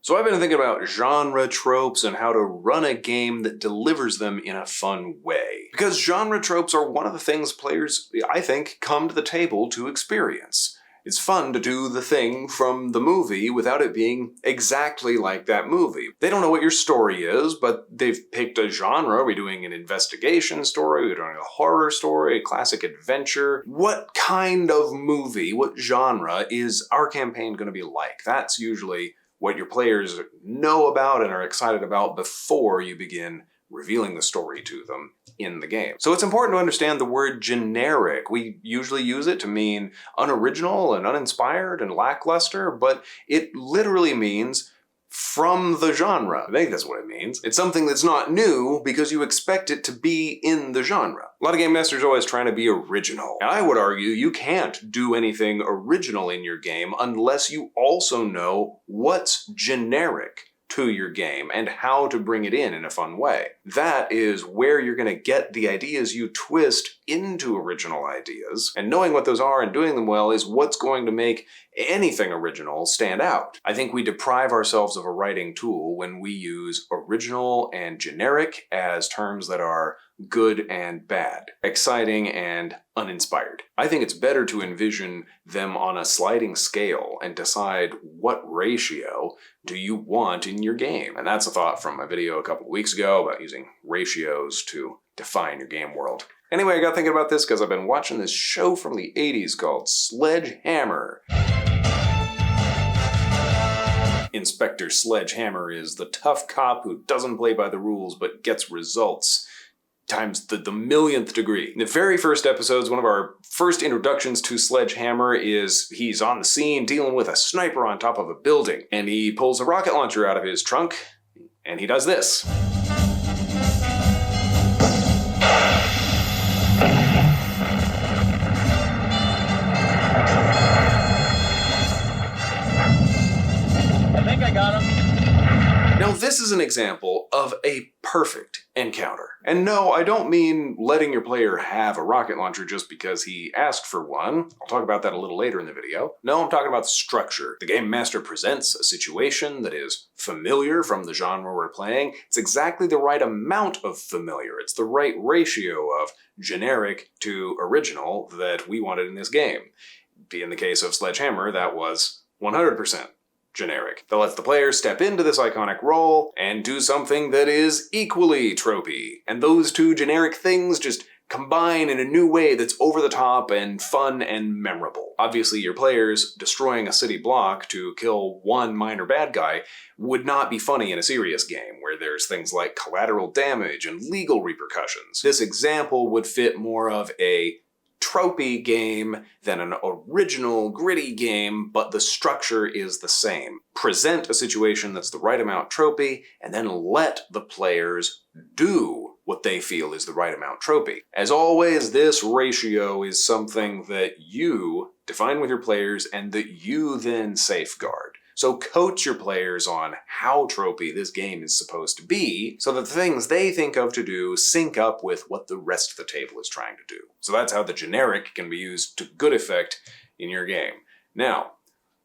So I've been thinking about genre tropes and how to run a game that delivers them in a fun way. Because genre tropes are one of the things players, I think, come to the table to experience. It's fun to do the thing from the movie without it being exactly like that movie. They don't know what your story is, but they've picked a genre. Are we doing an investigation story? Are we doing a horror story? A classic adventure? What kind of movie, what genre is our campaign going to be like? That's usually what your players know about and are excited about before you begin revealing the story to them in the game. So it's important to understand the word generic. We usually use it to mean unoriginal and uninspired and lackluster, but it literally means from the genre. I think that's what it means. It's something that's not new because you expect it to be in the genre. A lot of game masters are always trying to be original. And I would argue you can't do anything original in your game unless you also know what's generic to your game and how to bring it in a fun way. That is where you're going to get the ideas you twist into original ideas, and knowing what those are and doing them well is what's going to make anything original stand out. I think we deprive ourselves of a writing tool when we use original and generic as terms that are good and bad, exciting and uninspired. I think it's better to envision them on a sliding scale and decide what ratio do you want in your game. And that's a thought from my video a couple of weeks ago about using ratios to define your game world. Anyway, I got thinking about this because I've been watching this show from the 80s called Sledgehammer. Inspector Sledgehammer is the tough cop who doesn't play by the rules but gets results times the millionth degree. In the very first episodes, one of our first introductions to Sledgehammer is he's on the scene dealing with a sniper on top of a building, and he pulls a rocket launcher out of his trunk, and he does this. I think I got him. Now, this is an example of a perfect encounter. And no, I don't mean letting your player have a rocket launcher just because he asked for one. I'll talk about that a little later in the video. No, I'm talking about structure. The game master presents a situation that is familiar from the genre we're playing. It's exactly the right amount of familiar. It's the right ratio of generic to original that we wanted in this game. In the case of Sledgehammer, that was 100%. generic. That lets the player step into this iconic role and do something that is equally tropey. And those two generic things just combine in a new way that's over the top and fun and memorable. Obviously, your players destroying a city block to kill one minor bad guy would not be funny in a serious game where there's things like collateral damage and legal repercussions. This example would fit more of a tropey game than an original gritty game, but the structure is the same. Present a situation that's the right amount tropey, and then let the players do what they feel is the right amount tropey. As always, this ratio is something that you define with your players and that you then safeguard. So coach your players on how tropey this game is supposed to be so that the things they think of to do sync up with what the rest of the table is trying to do. So that's how the generic can be used to good effect in your game. Now,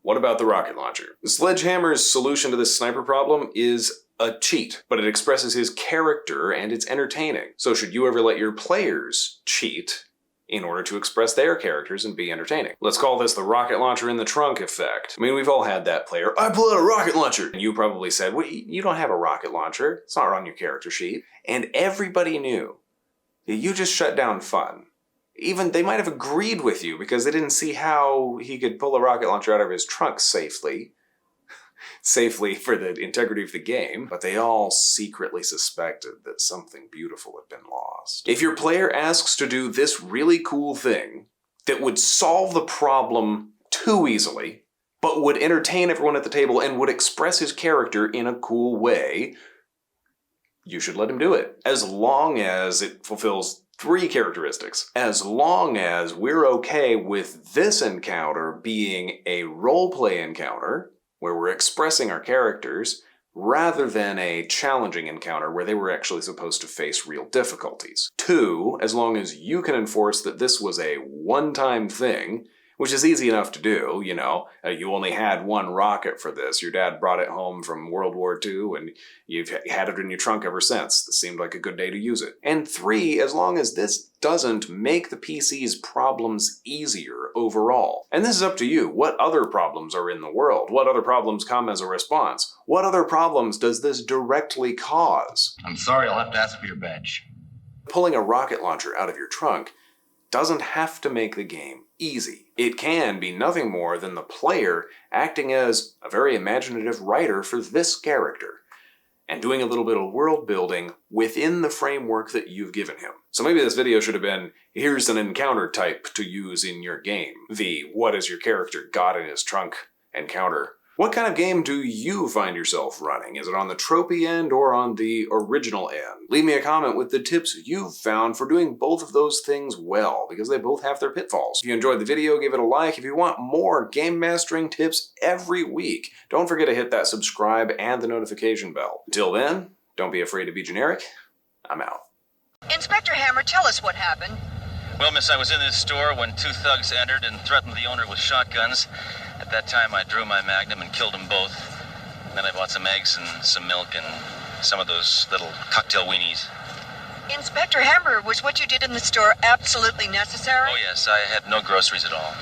what about the rocket launcher? Sledgehammer's solution to this sniper problem is a cheat, but it expresses his character and it's entertaining. So should you ever let your players cheat in order to express their characters and be entertaining? Let's call this the rocket launcher in the trunk effect. I mean, we've all had that player, I pull out a rocket launcher! And you probably said, well, you don't have a rocket launcher. It's not on your character sheet. And everybody knew that you just shut down fun. Even they might have agreed with you because they didn't see how he could pull a rocket launcher out of his trunk safely for the integrity of the game, but they all secretly suspected that something beautiful had been lost. If your player asks to do this really cool thing that would solve the problem too easily, but would entertain everyone at the table and would express his character in a cool way, you should let him do it. As long as it fulfills three characteristics. As long as we're okay with this encounter being a roleplay encounter, where we're expressing our characters, rather than a challenging encounter where they were actually supposed to face real difficulties. 2, as long as you can enforce that this was a one-time thing, which is easy enough to do, you know. You only had one rocket for this. Your dad brought it home from World War II, and you've had it in your trunk ever since. This seemed like a good day to use it. And 3, as long as this doesn't make the PC's problems easier overall. And this is up to you. What other problems are in the world? What other problems come as a response? What other problems does this directly cause? I'm sorry, I'll have to ask for your badge. Pulling a rocket launcher out of your trunk doesn't have to make the game easy. It can be nothing more than the player acting as a very imaginative writer for this character, and doing a little bit of world building within the framework that you've given him. So maybe this video should have been, here's an encounter type to use in your game. The what has your character got in his trunk encounter. What kind of game do you find yourself running? Is it on the tropey end or on the original end? Leave me a comment with the tips you've found for doing both of those things well, because they both have their pitfalls. If you enjoyed the video, give it a like. If you want more game mastering tips every week, don't forget to hit that subscribe and the notification bell. Until then, don't be afraid to be generic. I'm out. Inspector Hammer, tell us what happened. Well, miss, I was in this store when 2 thugs entered and threatened the owner with shotguns. At that time, I drew my magnum and killed them both. Then I bought some eggs and some milk and some of those little cocktail weenies. Inspector Hammer, was what you did in the store absolutely necessary? Oh, yes, I had no groceries at all.